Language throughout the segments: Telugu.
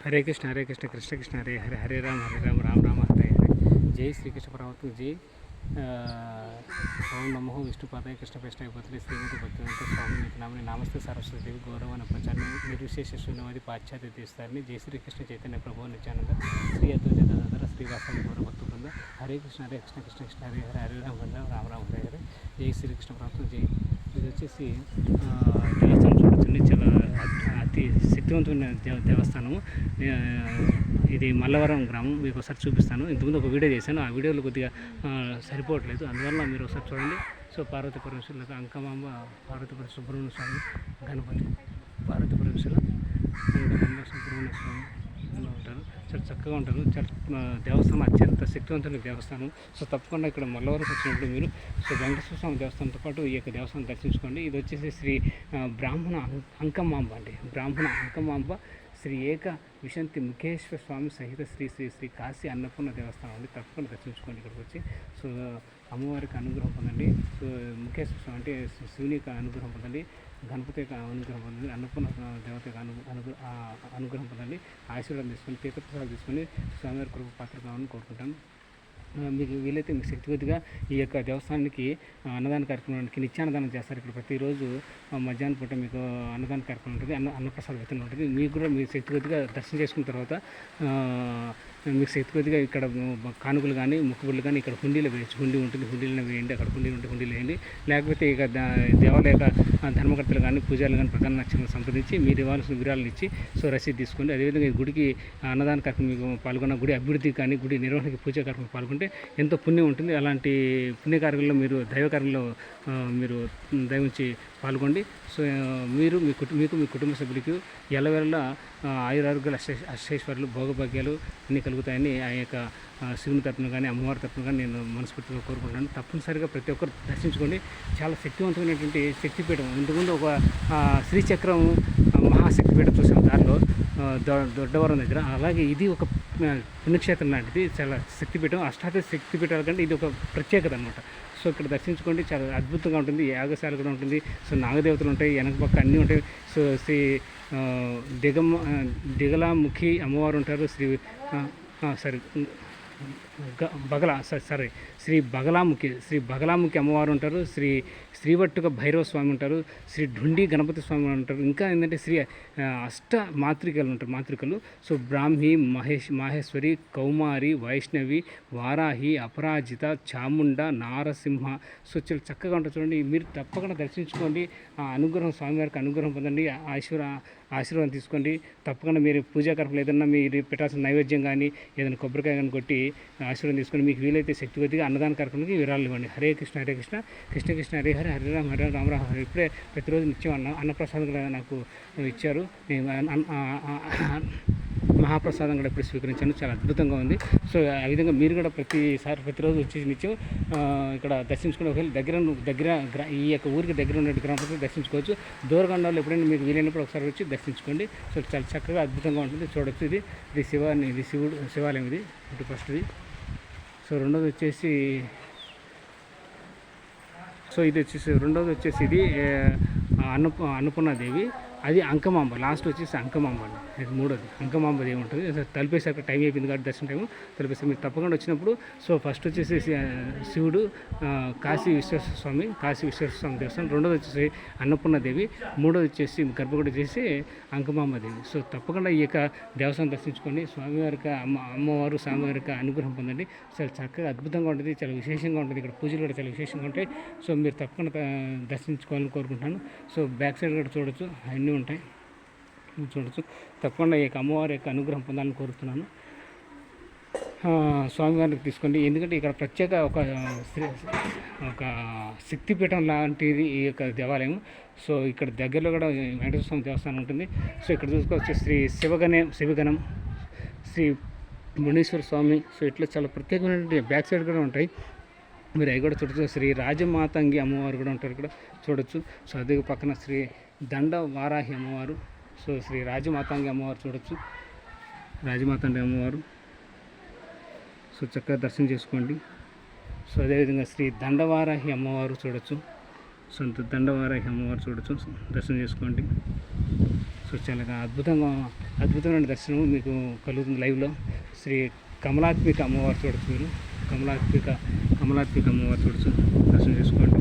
హరే కృష్ణ కృష్ణ కృష్ణ హరే హరే హరే రామ రామ రామ హరే హరే. జై శ్రీకృష్ణ పరమాత్మ జై. ఓం నమో విష్ణుపాదాయ కృష్ణ కృష్ణ పత్రి శ్రీమతి భక్తివంత స్వామి నామని నమస్తే సరస్వతి దేవి గౌరవ ప్రచారం నిర్విశేష శూన్యవాది పాశ్చాత్య తీస్తారని జై శ్రీకృష్ణ చైతన్య ప్రభు నిత్యానంద శ్రీ అద్వైత దాదార శ్రీవాసాన్ని గౌరవ భక్తు బృంద హరే కృష్ణ కృష్ణ కృష్ణ హరే హరే హరే రామ రామ రామ హరే హరే. జై శ్రీకృష్ణ పరమాత్మ జై. ఇది వచ్చేసి దేవస్థానం చూడొచ్చండి, చాలా అతి శక్తివంతమైన దేవస్థానము. ఇది మల్లవరం గ్రామం. మీకు ఒకసారి చూపిస్తాను. ఇంతకుముందు ఒక వీడియో చేశాను, ఆ వీడియోలో కొద్దిగా సరిపోవట్లేదు, అందువల్ల మీరు ఒకసారి చూడండి. సో పార్వతీ పరమేశ్వరులకు అంకమాంబ, పార్వతీ పరమేశ్వర సుబ్రహ్మణ్య స్వామి, గణపతి, పార్వతీ పరమేశ్వర, సుబ్రహ్మణ్య స్వామి ఉంటారు. చాలా చక్కగా ఉంటారు. చాలా దేవస్థానం అత్యంత శక్తివంతమైన దేవస్థానం. సో తప్పకుండా ఇక్కడ మల్లవరం వచ్చినప్పుడు మీరు సో వెంకటేశ్వర స్వామి దేవస్థానంతో పాటు ఈ యొక్క దేవస్థానం దర్శించుకోండి. ఇది వచ్చేసి శ్రీ బ్రాహ్మణ అంకమాంబ అండి. బ్రాహ్మణ అంకమాంబ శ్రీ ఏక విశంతి ముఖేశ్వర స్వామి సహిత శ్రీ శ్రీ శ్రీ కాశీ అన్నపూర్ణ దేవస్థానం అండి. తప్పకుండా దర్శించుకోండి ఇక్కడికి వచ్చి. సో అమ్మవారికి అనుగ్రహం పొందండి. సో ముఖేశ్వర స్వామి అంటే శివుని యొక్క అనుగ్రహం పొందండి, గణపతి యొక్క అనుగ్రహం పొందండి, అన్నపూర్ణ దేవత యొక్క అనుగ్రహం పొందండి. ఆశీర్వాదం తీసుకొని తీర్థప్రసాదాలు తీసుకొని స్వామివారి కృప పాత్ర కావాలని కోరుకుంటాను. మీకు వీలైతే మీకు శక్తి కొద్దిగా ఈ యొక్క దేవస్థానానికి అన్నదాన కార్యక్రమానికి నిత్యాన్నదానం చేస్తారు. ఇక్కడ ప్రతిరోజు మధ్యాహ్నం పూట మీకు అన్నదాన కార్యక్రమం ఉంటుంది, అన్నప్రసాద విత్తనం ఉంటుంది. మీకు కూడా మీ శక్తి కొద్దిగా దర్శనం చేసుకున్న తర్వాత మీకు శక్తి కొద్దిగా ఇక్కడ కానుకలు కానీ మొక్కుబడులు కానీ ఇక్కడ హుండీలో వేయచ్చు. హుండీ ఉంటుంది, హుండీలో వేయండి. అక్కడ హుండీ ఉంటే హుండీలో వేయండి. లేకపోతే ఇక దేవాలయ ధర్మకర్తలు కానీ పూజలు కానీ ప్రధాన నక్షత్రం సంప్రదించి మీరు ఇవ్వాల్సిన వివరాలను ఇచ్చి సో రసీదు తీసుకోండి. అదేవిధంగా ఈ గుడికి అన్నదాన కార్యక్రమం మీకు పాల్గొన్న, గుడి అభివృద్ధి కానీ గుడి నిర్వహణకి పూజా కార్యక్రమం పాల్గొంటే ఎంతో పుణ్యం ఉంటుంది. అలాంటి పుణ్యకార్యంలో మీరు దైవకార్యంలో మీరు దైవించి పాల్గొండి. సో మీరు మీకు మీ కుటుంబ సభ్యులకి ఎల్లవేళలా ఆయురారోగ్యాలు అష్టైశ్వర్యాలు భోగభాగ్యాలు అన్నీ కలుగుతాయని ఆ యొక్క శివుని తరపున కానీ అమ్మవారి తరపున కానీ నేను మనస్ఫూర్తిగా కోరుకుంటున్నాను. తప్పనిసరిగా ప్రతి ఒక్కరు దర్శించుకోండి. చాలా శక్తివంతమైనటువంటి శక్తిపీఠం. ఇంతకుముందు ఒక శ్రీచక్రం మహాశక్తిపీఠం చూసాం దారిలో దొడ్డవరం దగ్గర. అలాగే ఇది ఒక పుణ్యక్షేత్రం లాంటిది, చాలా శక్తిపీఠం. అష్టాదశ శక్తిపీఠాల కంటే ఇది ఒక ప్రత్యేకత అనమాట. సో ఇక్కడ దర్శించుకోండి, చాలా అద్భుతంగా ఉంటుంది. యాగశాల కూడా ఉంటుంది. సో నాగదేవతలు ఉంటాయి, వెనక పక్క అన్నీ ఉంటాయి. సో శ్రీ దిగలాముఖి అమ్మవారు ఉంటారు. శ్రీ బగలాముఖి అమ్మవారు ఉంటారు. శ్రీవట్టుక భైరవ స్వామి ఉంటారు. శ్రీ ఢుండి గణపతి స్వామి ఉంటారు. ఇంకా ఏంటంటే శ్రీ అష్ట మాతృకలు ఉంటారు, మాతృకలు. సో బ్రాహ్మి, మాహేశ్వరి, కౌమారి, వైష్ణవి, వారాహి, అపరాజిత, చాముండ, నారసింహ. సో చాలా చక్కగా ఉంటుంది చూడండి. మీరు తప్పకుండా దర్శించుకోండి. ఆ అనుగ్రహం, స్వామివారికి అనుగ్రహం పొందండి, ఆశీర్వాదం తీసుకోండి. తప్పకుండా మీరు పూజా కార్యక్రమాలు ఏదన్నా మీరు పెట్టాల్సిన నైవేద్యం కానీ ఏదైనా కొబ్బరికాయ కానీ కొట్టి ఆశీర్వాదం తీసుకొని మీకు వీలైతే శక్తి కొద్దిగా అన్నదాన కార్యక్రమానికి వివరాలు ఇవ్వండి. హరే కృష్ణ కృష్ణ కృష్ణ హరే హరే హరే రామ రామ రామ. ఇప్పుడే ప్రతిరోజు నిత్యం అన్నప్రసాదం కూడా నాకు ఇచ్చారు. మహాప్రసాదం కూడా ఇప్పుడు స్వీకరించాను. చాలా అద్భుతంగా ఉంది. సో ఆ విధంగా మీరు కూడా ప్రతిరోజు వచ్చి నిత్యం ఇక్కడ దర్శించుకుని ఒకవేళ దగ్గర ఈ యొక్క ఊరికి దగ్గర ఉన్న గ్రామాలకు దర్శించుకోవచ్చు. దూరగండాలు ఎప్పుడైనా మీకు వీలైనప్పుడు ఒకసారి వచ్చి దర్శించుకోండి. సో చాలా చక్కగా అద్భుతంగా ఉంటుంది, చూడొచ్చు. ఇది శివాలయం ఇది ఫస్ట్ది. సో రెండోది వచ్చేసి రెండోది వచ్చేసి ఇది అన్నపూర్ణాదేవి. అది అంకమాంబ. లాస్ట్ వచ్చేసి అంకమాంబ అండి. ఇది మూడోది అంకమాంబ దేవి ఉంటుంది. తలిపేసాక టైం అయిపోయింది కాబట్టి దర్శనం టైము తలిపేసాక మీరు తప్పకుండా వచ్చినప్పుడు సో ఫస్ట్ వచ్చేసి శివుడు కాశీ విశ్వేశ్వర స్వామి దేవస్థానం. రెండోది వచ్చేసి అన్నపూర్ణాదేవి. మూడోది వచ్చేసి గర్భగుడి వచ్చేసి అంకమాంబ దేవి. సో తప్పకుండా ఈ యొక్క దేవస్థానం దర్శించుకోండి. స్వామివారికి అమ్మవారు స్వామివారికి అనుగ్రహం పొందండి. చాలా చక్కగా అద్భుతంగా ఉంటుంది, చాలా విశేషంగా ఉంటుంది. ఇక్కడ పూజలు కూడా చాలా విశేషంగా ఉంటాయి. సో మీరు తప్పకుండా దర్శించుకోవాలని కోరుకుంటున్నాను. సో బ్యాక్ సైడ్ కూడా చూడొచ్చు, అన్నీ ఉంటాయి, చూడొచ్చు. తప్పకుండా ఈ యొక్క అమ్మవారి యొక్క అనుగ్రహం పొందాలని కోరుతున్నాను. స్వామివారికి తీసుకోండి. ఎందుకంటే ఇక్కడ ప్రత్యేక ఒక శక్తిపీఠం లాంటిది ఈ యొక్క దేవాలయం. సో ఇక్కడ దగ్గరలో కూడా వెంకటేశ్వర స్వామి దేవస్థానం ఉంటుంది. సో ఇక్కడ చూసుకోవచ్చు శ్రీ శివగణం, శ్రీ మునీశ్వర స్వామి. సో ఇట్లా చాలా ప్రత్యేకమైన బ్యాక్ సైడ్ కూడా ఉంటాయి, మీరు అవి కూడా చూడొచ్చు. శ్రీ రాజమాతంగి అమ్మవారు కూడా ఉంటారు ఇక్కడ, చూడొచ్చు. సో అదే పక్కన శ్రీ దండ వారాహి అమ్మవారు. సో శ్రీ రాజమాతంగి అమ్మవారు చూడొచ్చు, రాజమాతంగి అమ్మవారు. సో చక్కగా దర్శనం చేసుకోండి. సో అదేవిధంగా శ్రీ దండవారాహి అమ్మవారు చూడొచ్చు. సో దండవారాహి అమ్మవారు చూడొచ్చు, దర్శనం చేసుకోండి. సో చాలా అద్భుతమైన దర్శనం మీకు కలుగుతుంది లైవ్లో. శ్రీ కమలాత్మిక అమ్మవారు చూడొచ్చు మీరు, కమలాత్మిక అమ్మవారు చూడొచ్చు, దర్శనం చేసుకోండి.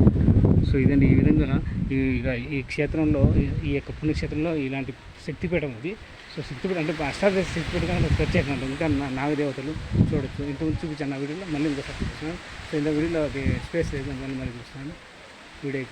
సో ఇదండి, ఈ విధంగా ఈ క్షేత్రంలో, ఈ యొక్క పుణ్యక్షేత్రంలో ఇలాంటి శక్తిపీఠం ఉంది. సో శక్తిపీఠం అంటే అష్టాదశ శక్తిపీఠం అనేది ప్రత్యేకంగా ఉంటుంది. ఇంకా నాగదేవతలు చూడొచ్చు. ఇంతకుముందు చూపించాను నా వీడియోలో, మళ్ళీ ఇంకోసారి చూపిస్తున్నాను. సో ఇంత వీడియోలో అది స్పేస్ లేదు, మళ్ళీ చూస్తున్నాను వీడియో.